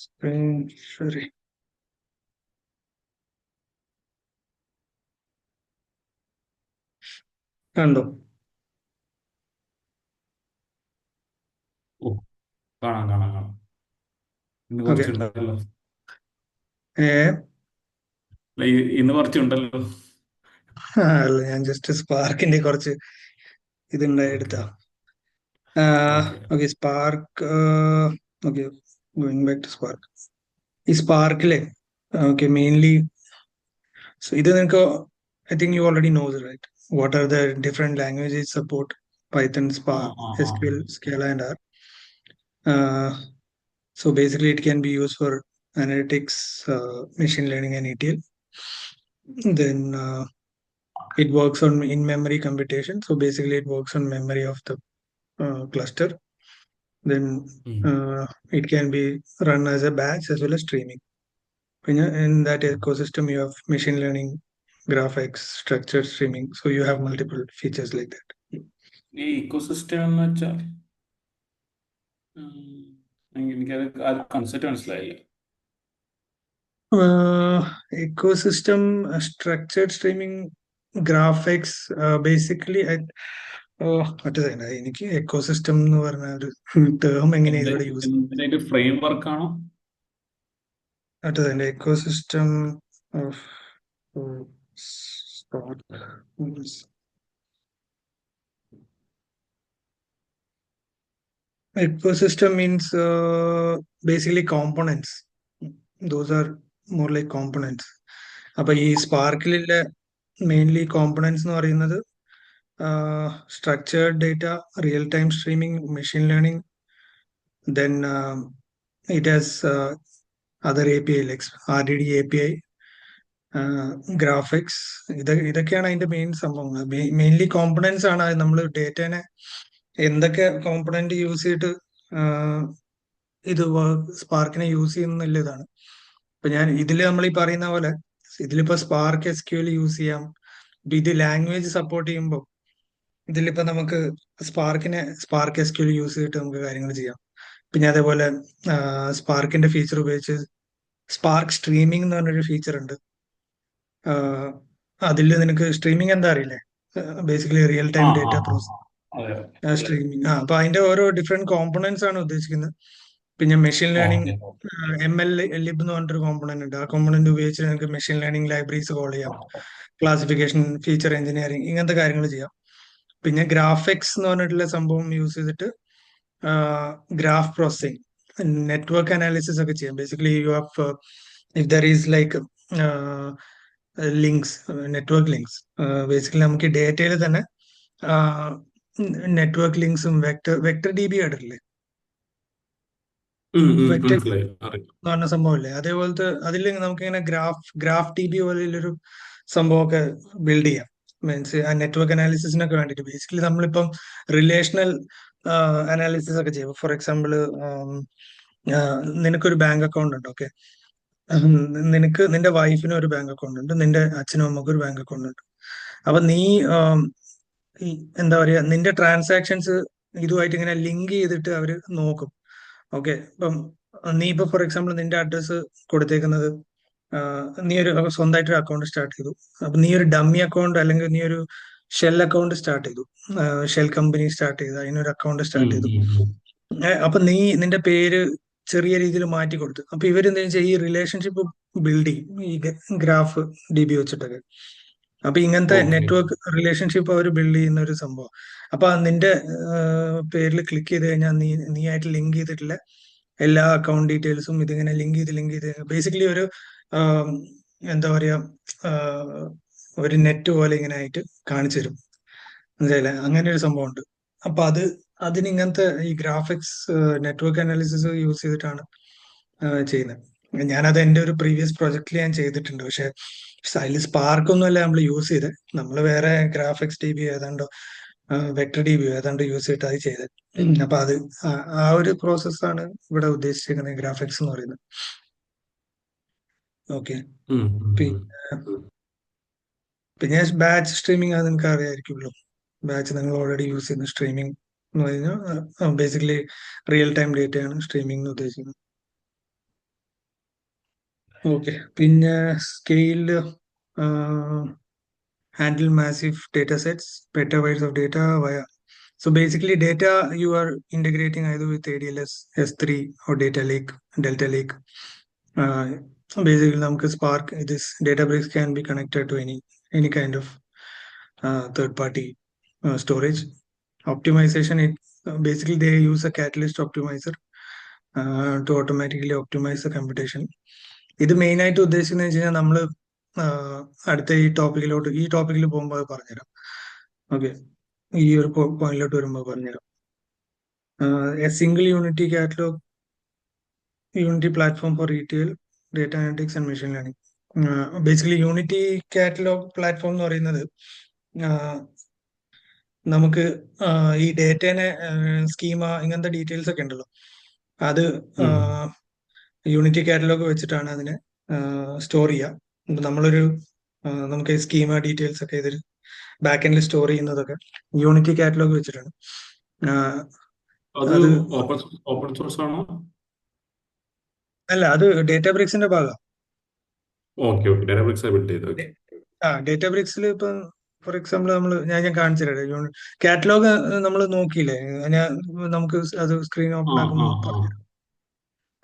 Screen share കണ്ടോ? ഓ, കാണാം കാണാം കാണാം. ഇന്ന് ഓക്കെ. കുറച്ചുണ്ടല്ലോ. ഏ അല്ല, ഇന്ന് കുറച്ചുണ്ടല്ലോ. അല്ല, ഞാൻ ജസ്റ്റ് സ്പാർക്കിന്റെ കുറച്ച് ഇതുണ്ടായി ഓക്കെ എടുത്താ. Okay. Okay, Spark. Okay, going back to Spark. ഈ സ്പാർക്കിലെ ഓക്കെ മെയിൻലി ഇത് നിനക്ക് I think you already knows right what are the different languages support Python, ആ സ്പാർക്ക്, ആ ആ SQL, Scala and R. So basically it can be used for analytics, machine learning and ETL. Then it works on in-memory computation. So basically it works on memory of the cluster. Then ഉം. it can be run as a batch as well as streaming. In that ecosystem, you have machine learning, graphics, structured streaming. So you have multiple features like that. ഈ ecosystem എന്ന് വെച്ചാൽ എനിക്കത് അത് concept മനസ്സിലായില്ല. Ecosystem, structured streaming, graphics, basically മറ്റേ എനിക്ക് ecosystem എന്ന് പറഞ്ഞ ഒരു ടേം എങ്ങനെയാ എന്ത് ഇതിവിടെ യൂസ് എന്തിന്റെ ഫ്രെയിം വർക്കാണോ? മറ്റേ ecosystem of ecosystem means basically components. Those are more like components. അപ്പൊ ഈ സ്പാർക്കിലെ മെയിൻലി കോമ്പണൻസ് എന്ന് പറയുന്നത് structured data, real time streaming, machine learning, then it has other API likes RDD API, graphics. ഇതൊക്കെയാണ് അതിന്റെ main സംഭവങ്ങൾ. Mainly components ആണ് നമ്മൾ ഡേറ്റനെ എന്തൊക്കെ കോമ്പണന്റ് യൂസ് ചെയ്തിട്ട് ഇത് സ്പാർക്കിനെ യൂസ് ചെയ്യുന്നില്ല ഇതാണ്. ഇപ്പൊ ഞാൻ ഇതിൽ നമ്മൾ ഈ പറയുന്ന പോലെ ഇതിലിപ്പോ സ്പാർക്ക് SQL യൂസ് ചെയ്യാം. ഇപ്പൊ ഇത് ലാംഗ്വേജ് സപ്പോർട്ട് ചെയ്യുമ്പോൾ ഇതിലിപ്പോ നമുക്ക് സ്പാർക്ക് SQL യൂസ് ചെയ്തിട്ട് നമുക്ക് കാര്യങ്ങൾ ചെയ്യാം. പിന്നെ അതേപോലെ സ്പാർക്കിന്റെ ഫീച്ചർ ഉപയോഗിച്ച് സ്പാർക്ക് സ്ട്രീമിംഗ് എന്ന് പറഞ്ഞൊരു ഫീച്ചർ ഉണ്ട്. അതിൽ നിനക്ക് സ്ട്രീമിംഗ് എന്താ അറിയില്ലേ? ബേസിക്കലി റിയൽ ആ ടൈം ആ ഡേറ്റ ആ പ്രോസസ് ആ. അതെ സ്ട്രീമിംഗ്. അപ്പൊ അതിന്റെ ഓരോ ഡിഫറെന്റ് കോമ്പണൻസ് ആണ് ഉദ്ദേശിക്കുന്നത്. പിന്നെ machine learning, okay. ML lip എന്ന് പറഞ്ഞിട്ടൊരു കോമ്പണന്റ് ഉണ്ട്. ആ കോമ്പണന്റ് ഉപയോഗിച്ച് നിങ്ങൾക്ക് മെഷീൻ ലേണിംഗ് ലൈബ്രറീസ് കോൾ ചെയ്യാം, ക്ലാസിഫിക്കേഷൻ, ഫീച്ചർ എഞ്ചിനീയറിംഗ്, ഇങ്ങനത്തെ കാര്യങ്ങൾ ചെയ്യാം. പിന്നെ ഗ്രാഫിക്സ് എന്ന് പറഞ്ഞിട്ടുള്ള സംഭവം യൂസ് ചെയ്തിട്ട് ഗ്രാഫ് പ്രോസസ്സിംഗ്, നെറ്റ്വർക്ക് അനാലിസിസ് ഒക്കെ ചെയ്യാം. Basically you have if there is like links, network links. Basically നമുക്ക് ഡേറ്റയിൽ തന്നെ നെറ്റ്വർക്ക് ലിങ്ക്സും വെക്ടർ DB ആയിട്ടില്ലേ? വെക്ടർ മനസ്സിലായി, അറിയാം. എന്ന് പറഞ്ഞ സംഭവമില്ലേ, അതേപോലത്തെ അതിൽ നമുക്ക് ഇങ്ങനെ ഗ്രാഫ് DB പോലെയുള്ളൊരു സംഭവമൊക്കെ ബിൽഡ് ചെയ്യാം. മീൻസ് ആ നെറ്റ്വർക്ക് അനാലിസിസിനൊക്കെ വേണ്ടിയിട്ട്. ബേസിക്കലി നമ്മളിപ്പം റിലേഷണൽ അനാലിസിസ് ഒക്കെ ചെയ്യും. ഫോർ എക്സാമ്പിൾ, നിനക്കൊരു ബാങ്ക് അക്കൗണ്ട് ഉണ്ട്. ഓക്കെ, നിന്റെ വൈഫിന് ഒരു ബാങ്ക് അക്കൗണ്ട് ഉണ്ട്, നിന്റെ അച്ഛനും അമ്മക്കും ഒരു ബാങ്ക് അക്കൗണ്ട് ഉണ്ട്. അപ്പൊ നീ ആം, ഈ എന്താ പറയാ, നിന്റെ ട്രാൻസാക്ഷൻസ് ഇതുമായിട്ട് ഇങ്ങനെ ലിങ്ക് ചെയ്തിട്ട് അവര് നോക്കും. ഓക്കെ, ഇപ്പം നീ ഇപ്പൊ ഫോർ എക്സാമ്പിൾ നിന്റെ അഡ്രസ്സ് കൊടുത്തേക്കുന്നത്, നീ ഒരു സ്വന്തമായിട്ട് ഒരു അക്കൗണ്ട് സ്റ്റാർട്ട് ചെയ്തു. അപ്പൊ നീ ഒരു ഡമ്മി അക്കൗണ്ട് അല്ലെങ്കിൽ നീ ഒരു ഷെൽ അക്കൗണ്ട് സ്റ്റാർട്ട് ചെയ്തു, ഷെൽ കമ്പനി സ്റ്റാർട്ട് ചെയ്തു, അതിനൊരു അക്കൗണ്ട് സ്റ്റാർട്ട് ചെയ്തു. അപ്പൊ നീ നിന്റെ പേര് ചെറിയ രീതിയിൽ മാറ്റി കൊടുത്തു. അപ്പൊ ഇവരെന്താ വെച്ചാൽ ഈ റിലേഷൻഷിപ്പ് ബിൽഡ് ചെയ്യും ഈ ഗ്രാഫ് DB വെച്ചിട്ടൊക്കെ. അപ്പൊ ഇങ്ങനത്തെ ഓക്കെ. നെറ്റ്വർക്ക് റിലേഷൻഷിപ്പ് അവർ ബിൽഡ് ചെയ്യുന്ന ഒരു സംഭവം. അപ്പൊ നിന്റെ പേരിൽ ക്ലിക്ക് ചെയ്ത് കഴിഞ്ഞാൽ നീ ആയിട്ട് ലിങ്ക് ചെയ്തിട്ടുള്ള എല്ലാ അക്കൗണ്ട് ഡീറ്റെയിൽസും ഇതിങ്ങനെ ലിങ്ക് ചെയ്ത് ബേസിക്കലി ഒരു ആം, എന്താ പറയാ, ആഹ്, ഒരു നെറ്റ് പോലെ ഇങ്ങനെ ആയിട്ട് കാണിച്ചു തരും. മനസ്സിലായില്ലേ? അങ്ങനെ ഒരു സംഭവം ഉണ്ട്. അപ്പൊ അതിന് ഇങ്ങനത്തെ ഈ ഗ്രാഫിക്സ്, നെറ്റ്വർക്ക് അനാലിസിസ് യൂസ് ചെയ്തിട്ടാണ് ചെയ്യുന്നത്. ഞാനത് എൻ്റെ ഒരു പ്രീവിയസ് പ്രൊജക്റ്റിൽ ഞാൻ ചെയ്തിട്ടുണ്ട്. പക്ഷെ അതിൽ സ്പാർക്ക് ഒന്നുമല്ല നമ്മൾ യൂസ് ചെയ്ത്, നമ്മൾ വേറെ ഗ്രാഫിക്സ് DB ഏതാണ്ടോ വെക്ടർ DB ഏതാണ്ട് യൂസ് ചെയ്തിട്ട് അത് ചെയ്തത്. അപ്പൊ ആ ഒരു പ്രോസസ്സാണ് ഇവിടെ ഉദ്ദേശിച്ചിരിക്കുന്നത് ഗ്രാഫിക്സ് എന്ന് പറയുന്നത്. ഓക്കെ. പിന്നെ ബാച്ച് സ്ട്രീമിംഗ് അത് നിങ്ങൾക്ക് അറിയാമായിരിക്കുമല്ലോ. ബാച്ച് നിങ്ങൾ ഓൾറെഡി യൂസ് ചെയ്യുന്ന സ്ട്രീമിംഗ് എന്ന് പറഞ്ഞാൽ ബേസിക്കലി റിയൽ ടൈം ഡേറ്റയാണ് സ്ട്രീമിംഗ് എന്ന് ഉദ്ദേശിക്കുന്നത്. ഓക്കെ. പിന്നെ scaled handle massive data sets, petabytes of data via. So basically, data you are integrating either with ADLS, S3, or data lake, Delta Lake. So basically, നമുക്ക് Spark, this Databricks can be connected to any kind of third-party storage. Optimization, basically they use a Catalyst optimizer to automatically optimize the computation. ഇത് main ആയിട്ട് ഉദ്ദേശിക്കുന്നത് വെച്ച് കഴിഞ്ഞാൽ നമ്മൾ അടുത്ത ഈ ടോപ്പിക്കിൽ പോകുമ്പോൾ അത് പറഞ്ഞുതരാം. ഓക്കെ, ഈ ഒരു പോയിന്റിലോട്ട് വരുമ്പോൾ പറഞ്ഞുതരാം. A single unity catalogue, unity platform for retail data analytics and machine learning. Basically unity catalogue platform എന്ന് പറയുന്നത് നമുക്ക് ഈ ഡേറ്റേനെ സ്കീമ ഇങ്ങനത്തെ ഡീറ്റെയിൽസ് ഒക്കെ ഉണ്ടല്ലോ, അത് യൂണിറ്റി കാറ്റലോഗ് വെച്ചിട്ടാണ് അതിനെ സ്റ്റോർ ചെയ്യുക. നമ്മളൊരു നമുക്ക് സ്കീമ ഡീറ്റെയിൽസ് ഒക്കെ ഇതിൽ ബാക്ക് എൻഡിൽ സ്റ്റോർ ചെയ്യുന്നതൊക്കെ യൂണിറ്റി കാറ്റലോഗ് വെച്ചിട്ടാണ്. അത് അത് ഓപ്പൺ സോഴ്സ് ആണോ? അല്ല, അത് ഡേറ്റാബ്രിക്സിന്റെ ഭാഗമാണ്. ഓക്കെ, ഡാറ്റാബ്രിക്സ് ബിൽഡ് ചെയ്ത്. ഓക്കെ. ഡേറ്റാബ്രിക്സിൽ ഇപ്പൊ ഫോർ എക്സാമ്പിൾ ഞാൻ കാണിച്ചു തരാം. കാറ്റലോഗ് നമ്മൾ നോക്കിയില്ലേ, നമുക്ക് അത് സ്ക്രീൻ ഓപ്പൺ ആക്കുമ്പോൾ പറഞ്ഞു.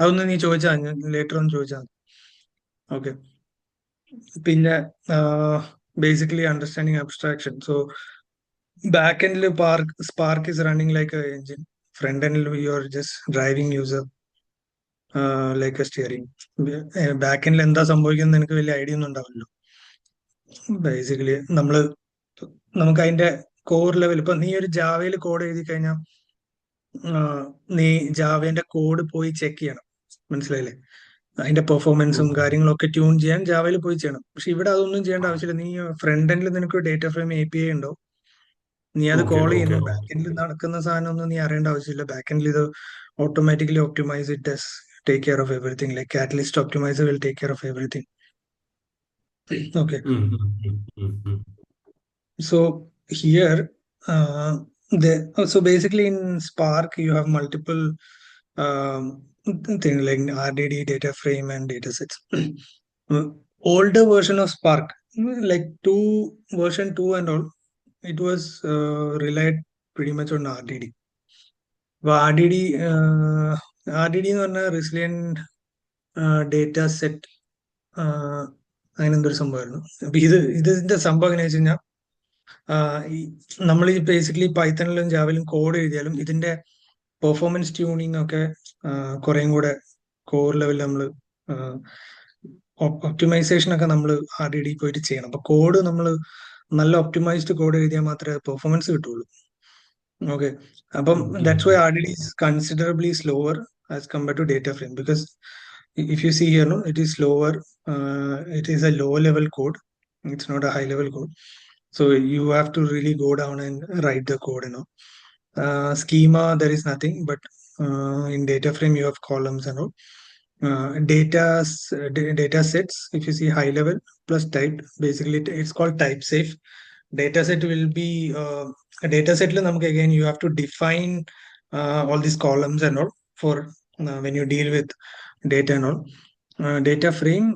അതൊന്ന് നീ ചോദിച്ചാൽ ലേറ്റർ ഒന്ന് ചോദിച്ചാൽ. ഓക്കെ. പിന്നെ basically understanding abstraction. So back എൻഡിൽ Spark is running like a engine. Front എൻഡിൽ you are just driving user like a steering. Back എൻഡിൽ എന്താ സംഭവിക്കുന്നത് എനിക്ക് വലിയ ഐഡിയ ഒന്നും ഉണ്ടാവില്ലല്ലോ. ബേസിക്കലി നമുക്ക് അതിന്റെ കോർ ലെവൽ, ഇപ്പൊ നീ ഒരു ജാവയിൽ കോഡ് എഴുതി കഴിഞ്ഞാൽ നീ ജാവേന്റെ കോഡ് പോയി ചെക്ക് ചെയ്യണം, മനസ്സിലായില്ലേ? അതിന്റെ പെർഫോമൻസും കാര്യങ്ങളും ഒക്കെ ട്യൂൺ ചെയ്യാൻ ജാവയിൽ പോയി ചെയ്യണം. പക്ഷെ ഇവിടെ അതൊന്നും ചെയ്യേണ്ട ആവശ്യമില്ല. നീ ഫ്രണ്ട് എൻഡിൽ നിനക്ക് ഡേറ്റ ഫ്രെയിം API ഉണ്ടോ, നീ അത് കോൾ ചെയ്യുന്നു. ബാക്ക് എൻഡിൽ നടക്കുന്ന സാധനം ഒന്നും നീ അറിയേണ്ട ആവശ്യമില്ല. ബാക്ക് എൻഡിൽ ഇത് automatically optimise, it does take care of everything. Like catalyst optimiser will take care of everything. Okay. So here, so basically in Spark you have multiple things like RDD, data frame, and data sets. Older version of Spark, like version 2 and all, it was relied pretty much on RDD. RDD എന്ന് പറഞ്ഞാൽ resilient data set, അങ്ങനെ എന്തൊരു സംഭവമായിരുന്നു. അപ്പൊ ഇതിന്റെ സംഭവം എങ്ങനെയാ വെച്ച് കഴിഞ്ഞാൽ, നമ്മൾ ഈ ബേസിക്കലി പൈത്തണിലും ജാവയിലും കോഡ് എഴുതിയാലും ഇതിന്റെ പെർഫോമൻസ് ട്യൂണിങ് ഒക്കെ കുറേയും കൂടെ കോർ ലെവലിൽ നമ്മൾ ഒപ്റ്റിമൈസേഷൻ ഒക്കെ നമ്മൾ RDD പോയിട്ട് ചെയ്യണം. അപ്പൊ കോഡ് നമ്മൾ നല്ല ഒപ്റ്റിമൈസ്ഡ് കോഡ് എഴുതിയാൽ മാത്രമേ പെർഫോമൻസ് കിട്ടുള്ളൂ. ഓക്കെ. അപ്പം that's why RDD is considerably slower as compared to data frame, because if you see here, no, it is slower. It is a low level code. It's not a high level code. So you have to really go down and write the code, schema, there is nothing, but in data frame you have columns and all. Data sets, if you see high level plus typed, basically it's called type safe. Data set will be a data set again you have to define all these columns and all for when you deal with data and all. Data frame,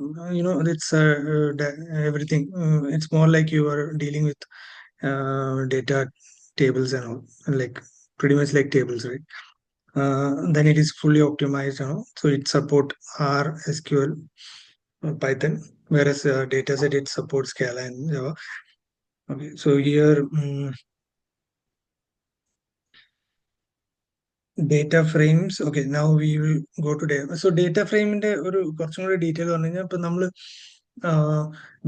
it's everything. It's more like you are dealing with data tables and all, like pretty much like tables, right? Then it is fully optimized, so it support R, SQL, Python, whereas dataset it supports Scala and Java. Okay, so here data frames. Okay, now we will go to data. So data frame ന്റെ ഒരു കുറച്ചും കൂടി detail പറഞ്ഞു കഴിഞ്ഞാൽ, ഇപ്പൊ നമ്മള്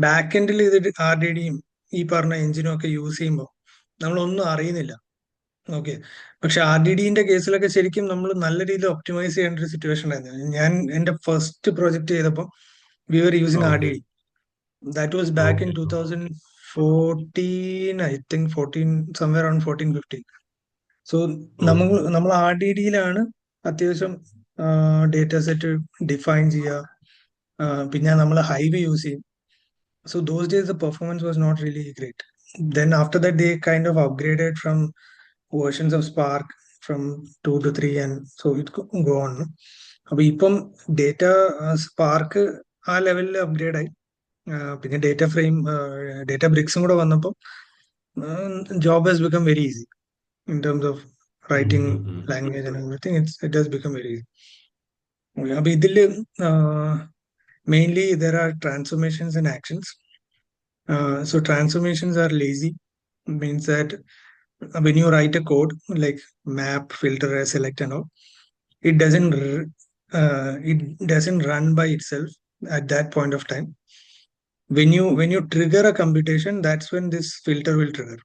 back എൻഡിൽ ഇത് RDDയും ഈ പറഞ്ഞ എഞ്ചിനും ഒക്കെ യൂസ് ചെയ്യുമ്പോൾ നമ്മളൊന്നും അറിയുന്നില്ല. ഓക്കെ. പക്ഷെ RDDന്റെ കേസിലൊക്കെ ശരിക്കും നമ്മൾ നല്ല രീതിയിൽ ഒപ്റ്റിമൈസ് ചെയ്യേണ്ട ഒരു സിറ്റുവേഷൻ ആയിരുന്നു. ഞാൻ എന്റെ ഫസ്റ്റ് പ്രോജക്ട് ചെയ്തപ്പോൾ we were using RDD. That was back in 2014, I think 14, somewhere around 14-15. So നമ്മൾ RDDയിലാണ് അത്യാവശ്യം ഡേറ്റ സെറ്റ് ഡിഫൈൻ ചെയ്യുക. പിന്നെ നമ്മൾ ഹൈവ് യൂസ് ചെയ്യും. So those days the performance was not really great. Then after that they kind of upgraded from versions of Spark from 2 to 3, and so it could go on. അപ്പൊ ഇപ്പം data spark ആ ലെവലിൽ upgrade ആയി. പിന്നെ data frame, data ബ്രിക്സും കൂടെ വന്നപ്പോൾ job has become very easy in terms of ഉം, writing ഉം, ഉം. language and everything. It has become very easy. അപ്പൊ ഇതില് mainly there are transformations and actions. So transformations are lazy, means that when you write a code like map, filter, select and all, it doesn't run by itself at that point of time. When you trigger a computation, that's when this filter will trigger.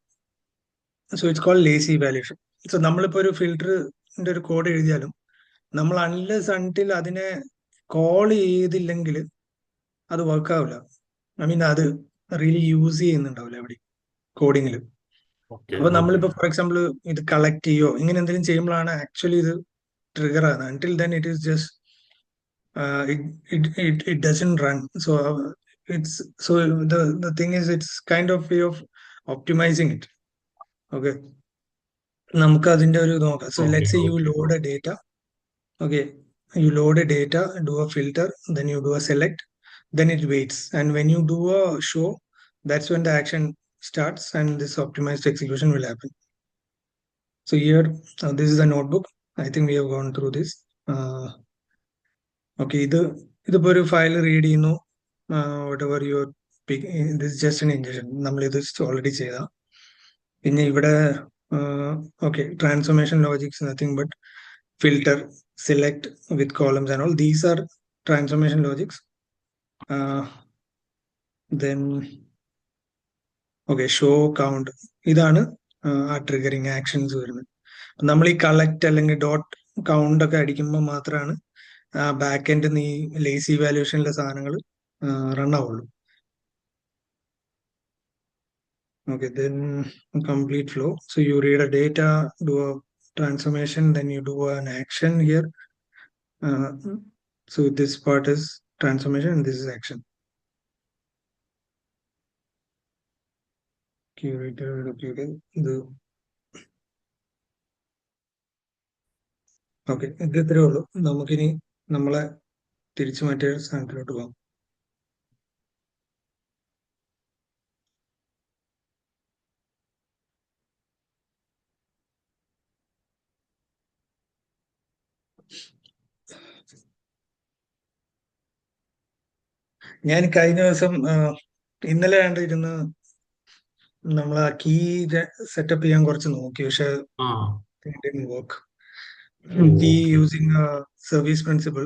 So it's called lazy evaluation. So നമ്മളിപ്പോ ഒരു ഫിൽറ്ററിന്റെ ഒരു code എഴുതിയാലും നമ്മൾ unless until അതിനെ call ചെയ്തില്ലെങ്കിൽ അത് work ആവില്ല. ഐ മീൻ അത് റിയലി യൂസ് ചെയ്യുന്നുണ്ടാവില്ല എവിടെ കോഡിങ്ങിൽ. ഓക്കെ അപ്പൊ ഓക്കെ നമ്മളിപ്പോ ഫോർ എക്സാമ്പിൾ ഇത് കളക്ട് ചെയ്യോ ഇങ്ങനെ എന്തെങ്കിലും ചെയ്യുമ്പോഴാണ് ആക്ച്വലി ഇത് ട്രിഗർ ആകുന്നത്. Until then it is just it doesn't run. So it's so the thing is it's kind of way of optimizing it. Okay, നമുക്ക് അതിന്റെ ഒരു നോക്കാം. So okay let's say you okay load a data. Okay, you load a data, do a filter, then you do a select, then it waits, and when you do a show, that's when the action starts and this optimized execution will happen. So here, this is a notebook. I think we have gone through this. Okay, ഇതിപ്പോ ഒരു file read ചെയ്യുന്നു. whatever you pick, this is just an ingestion. നമ്മൾ ഇത് already ചെയ്ത. പിന്നെ ഇവിടെ okay, transformation logics nothing but filter, select with columns and all. These are transformation logics. Then okay, show, count. ഇതാണ് ആ ട്രിഗറിങ് ആക്ഷൻസ് വരുന്നത്. നമ്മൾ ഈ കളക്ട് അല്ലെങ്കിൽ ഡോട്ട് കൗണ്ട് ഒക്കെ അടിക്കുമ്പോൾ മാത്രമാണ് ബാക്ക് എൻഡ് ഈ ലേസി വാല്യൂഷനിലെ സാധനങ്ങൾ റൺ ആവുള്ളൂ. Okay, then complete flow. So you read a data, do a transformation, then you do an action here. So this part is transformation and this is action. Curator, okay, okay, ഇത് ഇത്രേ ഉള്ളൂ. നമുക്കിനി നമ്മളെ തിരിച്ചു മറ്റേ സ്ഥാനത്തിലോട്ട് പോകാം. ഞാൻ കഴിഞ്ഞ ദിവസം ഇന്നലെ കണ്ടിരുന്ന് നമ്മൾ ആ കീ സെറ്റപ്പ് ചെയ്യാൻ കുറച്ച് നോക്കി, പക്ഷെ ആ work key okay using service principal.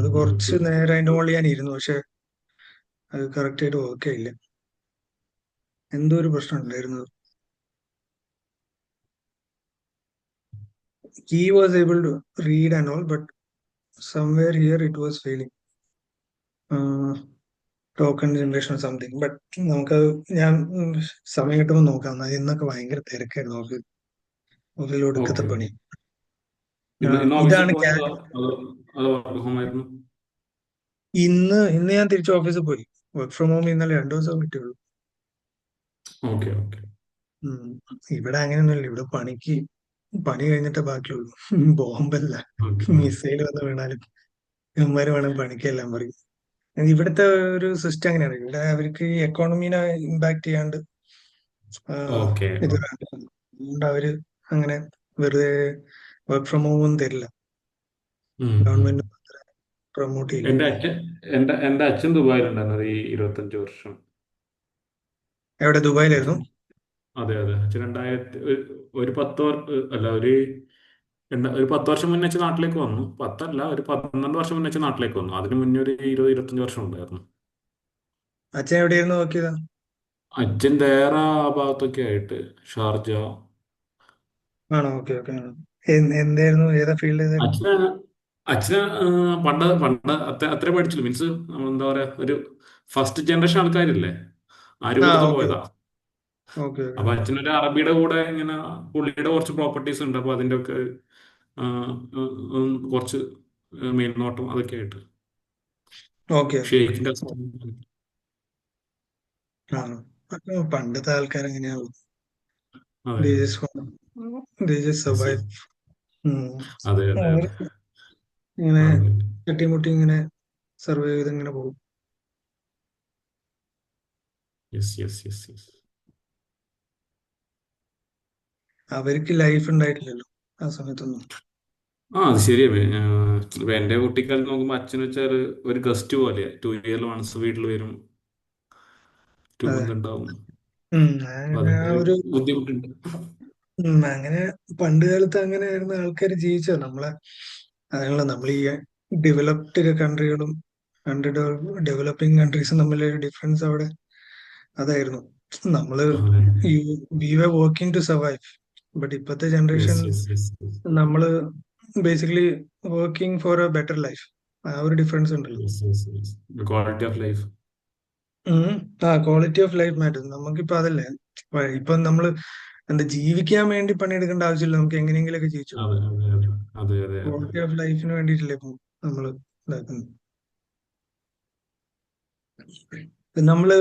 അത് കുറച്ച് നേരം അതിന്റെ മുകളിൽ ഞാൻ ഇരുന്നു, പക്ഷെ അത് കറക്റ്റ് ആയിട്ട് വർക്ക് ആയില്ല. എന്തോ ഒരു പ്രശ്നം ഉണ്ടായിരുന്നു. Key was able to read and all, but somewhere here it was failing. Token generation something. But നമുക്ക് ഞാൻ സമയം കിട്ടുമ്പോൾ നോക്കാം. ഇന്നൊക്കെ ഭയങ്കര തിരക്കായിരുന്നു ഓഫീസിൽ ഒടുക്കത്തെ ഓക്കെ. പണി. ഇന്ന് ഓഫീസിൽ ഇതാണ് പോയതോ അതോ വർക്ക് ഹോം ആയിരുന്നു? ഇന്ന് ഞാൻ തിരിച്ച് ഓഫീസിൽ പോയി. വർക്ക് ഫ്രം ഹോം ഇന്നലെ 2 ദിവസം കിട്ടിയുള്ളൂ. ഓക്കെ ഓക്കെ ഇവിടെ അങ്ങനെയൊന്നുമില്ല. ഇവിടെ പണി കഴിഞ്ഞിട്ടേ ബാക്കിയുള്ളൂ. ബോംബല്ല, ഓക്കെ മിസൈൽ വന്ന് വീണാലും ഇവന്മാര് വേണം പണിക്കെല്ലാം പറയും. ഇവിടുത്തെ ഒരു സിസ്റ്റം അങ്ങനെയാണ്. ഇവിടെ അവർക്ക് ഈ എക്കോണമീനെ ഇമ്പാക്ട് ചെയ്യാണ്ട് ഓക്കെ ഇത് അതുകൊണ്ട് അവര് അങ്ങനെ വെറുതെ വർക്ക് ഫ്രം ഹോം ഒന്നും തരില്ല. ഗവൺമെന്റ് പ്രൊമോട്ട് ചെയ്യില്ല. എന്റെ അച്ഛൻ ദുബായിലുണ്ടായിരുന്നത് ഈ 25 വർഷം. എവിടെ? ദുബായിലായിരുന്നു? അതെ അതെ, അച്ഛൻ ഒരു 10 വർഷം മുന്നേ അച്ഛൻ നാട്ടിലേക്ക് വന്നു. 10 അല്ല, ഒരു 12 വർഷം മുന്നേ അച്ഛൻ നാട്ടിലേക്ക് വന്നു. അതിന് മുന്നേ ഒരു 20-25 വർഷം ഉണ്ടായിരുന്നു. അച്ഛൻ എവിടെയായിരുന്നു നോക്കിയത്? അച്ഛൻ വേറെ ആ ഭാഗത്തൊക്കെ ആയിട്ട്, ഷാർജ. ആണോ? Okay okay. എന്തായിരുന്നു, ഏതാ ഫീൽഡ് ഏതായിരുന്നു? അച്ഛന് അച്ഛന് പണ്ട് പണ്ട് അത്രേ പഠിച്ചുള്ളൂ. മീൻസ് എന്താ പറയാ, ഒരു ഫസ്റ്റ് ജനറേഷൻ ആൾക്കാരില്ലേ, ആ രൂപത്തിൽ ഓക്കെ പോയതാ. ഓക്കെ ഓക്കെ അപ്പൊ അച്ഛനൊരു അറബിയുടെ കൂടെ ഇങ്ങനെ പുള്ളിയുടെ കുറച്ച് പ്രോപ്പർട്ടീസ് ഉണ്ട്. അപ്പൊ അതിന്റെ ഒക്കെ കുറച്ച് മേൽനോട്ടം അതൊക്കെ ആയിട്ട് ഓക്കെ ഓക്കെ. ഷെയ്ഖിന്റെ assistant. ആ, അപ്പൊ പണ്ടത്തെ ആൾക്കാർ എങ്ങനെയാവും? അതെ They just they just survive. അതെ അതെ അവര് അതെ ഇങ്ങനെ അതെ തട്ടിമുട്ടി ഇങ്ങനെ സർവൈവ് ചെയ്ത് ഇങ്ങനെ പോകും. Yes yes yes yes. അവർക്ക് ലൈഫ് ഉണ്ടായിട്ടില്ലല്ലോ ആ സമയത്തൊന്നും. അത് ശരിയാ. ഇപ്പൊ എന്റെ കുട്ടിക്കാലത്ത് നോക്കുമ്പോ അച്ഛൻ വെച്ചാൽ ഒരു ഗസ്റ്റ് പോലെ 2 ഇയർ വൺസ് വീട്ടിൽ വരും, ടു അതെ. മന്ത് ഉണ്ടാവും. അപ്പൊ അങ്ങനെ അതിന്റെ ആ ഒരു ഒരു ബുദ്ധിമുട്ടുണ്ട്. അങ്ങനെ പണ്ട് കാലത്ത് അങ്ങനെ ആയിരുന്ന ആൾക്കാർ ജീവിച്ചത്. നമ്മളെ അതിനുള്ള നമ്മൾ ഈ ഡെവലപ്ഡ് കൺട്രികളും അണ്ടർ ഡെവലപ്പിംഗ് കൺട്രീസും തമ്മിലൊരു ഡിഫറൻസ് അവിടെ അതായിരുന്നു. നമ്മള് we were working to survive. But ഇപ്പോഴത്തെ ജനറേഷൻ യെസ് യെസ് യെസ് നമ്മള് basically working for a better life. ആ ഒരു ഡിഫറൻസ് ഉണ്ടല്ലോ. Yes yes yes. Quality of life. ഉം. ആ ക്വാളിറ്റി ഓഫ് ലൈഫ് മാറ്റർ. നമുക്കിപ്പോ അതല്ലേ ഇപ്പൊ നമ്മള് എന്താ ജീവിക്കാൻ വേണ്ടി പണിയെടുക്കേണ്ട ആവശ്യമില്ല, നമുക്ക് എങ്ങനെയെങ്കിലൊക്കെ ജീവിച്ചു പോകും. അതെ അതെ അതെ അതെ അതെ അതെ. ക്വാളിറ്റി ഓഫ് ലൈഫിന് വേണ്ടിയിട്ടല്ലേ ഇപ്പൊ നമ്മള് ഇതാക്കുന്നത്. നമ്മള്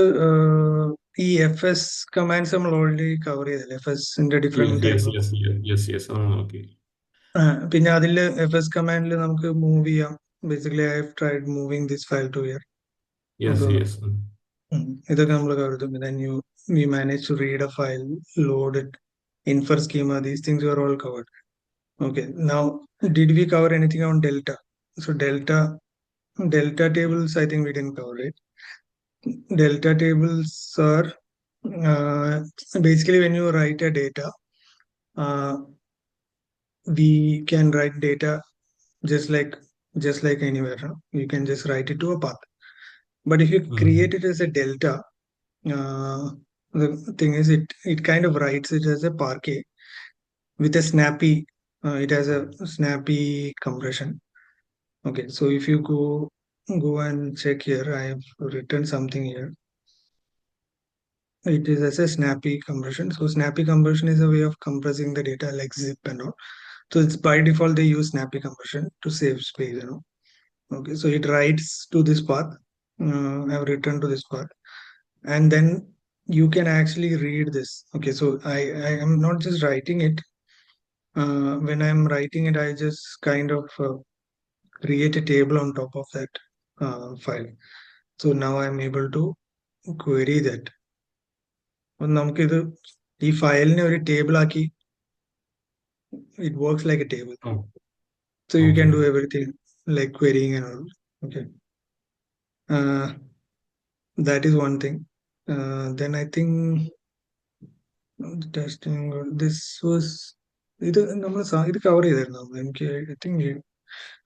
ഈ എഫ് എസ് കമാൻഡ്സ് നമ്മൾ ഓൾറെഡി കവർ ചെയ്തല്ലേ, എഫ് എസിന്റെ different yes yes type. Yes yes yes അത് നോക്കി. പിന്നെ അതില് എഫ് എസ് കമാൻഡിൽ നമുക്ക് മൂവ് ചെയ്യാം. Basically I have tried moving this file to here. Yes അപ്പൊ യെസ്. ഇതൊക്കെ നമ്മൾ കവർ ചെയ്തു. then we managed to read a file, load it, infer schema. These things were all covered. Okay, now did we cover anything on delta? So delta tables, I think we didn't cover it. Delta tables are basically when you write a data, uh, we can write data just like anywhere. No? You can just write it to a path. But if you create it as a delta, the thing is it kind of writes it as a parquet with a snappy. It has a snappy compression. Okay, so if you go and check here, I have written something here. It is as a snappy compression. So snappy compression is a way of compressing the data like zip and all. So it's by default they use snappy compression to save space. Okay, so it writes to this path. I've written to this path, and then you can actually read this. Okay, so I am not just writing it. When I'm writing it, I just kind of create a table on top of that file. So now I'm able to query that. അപ്പൊ നമുക്കിത് ഈ ഫയലിനെ ഒരു table ആക്കി, it works like a table. So you can do everything like querying and all. Okay. That is one thing. Then I think testing this was ഇത് നമ്മൾ ഇത് cover ചെയ്തായിരുന്നു നമ്മൾ. എനിക്ക് I think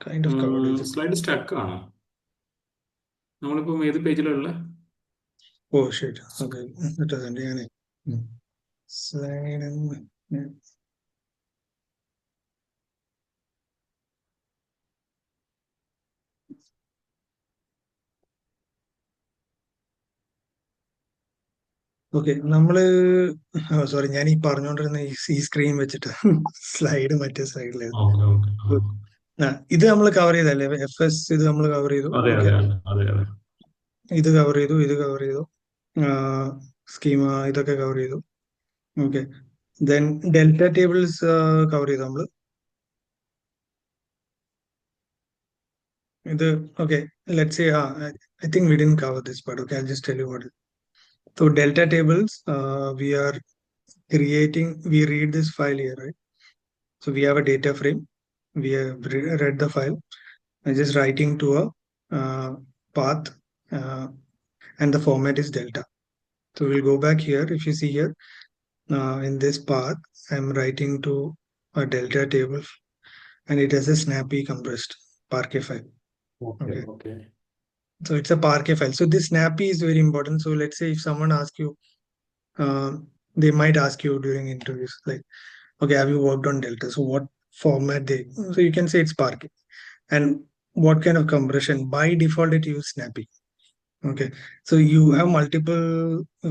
kind of covered ഇത്. Slide stuck ആണോ? നമ്മളിപ്പം ഏത് പേജിലുള്ള? ഓ ഷീറ്റ്. ഓക്കെ, ഇട്ടതുണ്ട് ഞാൻ സ്ലൈഡ്. ഓക്കെ, നമ്മള് സോറി, ഞാൻ ഈ പറഞ്ഞുകൊണ്ടിരുന്ന ഈ സ്ക്രീൻ വെച്ചിട്ട് സ്ലൈഡ് മറ്റേ സ്ലൈഡിലായിരുന്നു. Okay okay. ഇത് നമ്മൾ കവർ ചെയ്തല്ലേ, എഫ് എസ് ഇത് നമ്മൾ കവർ ചെയ്തു. അതെ ഓക്കെ, അതെ അതെ അതെ. ഇത് കവർ ചെയ്തു, ഇത് കവർ ചെയ്തു, സ്കീമ ഇതൊക്കെ കവർ ചെയ്തു. Okay, then delta tables cover ചെയ്തു നമ്മള്. ഇത് okay, let's say I think we didn't cover this part. Okay, I'll just tell you what. So delta tables, we read this file here, right? So we have a data frame. We have read the file. I'm just writing to a path, and the format is delta. So we'll go back here. If you see here, in this path, I'm writing to a delta table, and it has a snappy compressed Parquet file. Okay. Okay. So it's a Parquet file. So this snappy is very important. So let's say if someone asks you, they might ask you during interviews, like, okay, have you worked on delta? So what format so you can say it's Parquet. And what kind of compression? By default, it use snappy. Okay, so you have multiple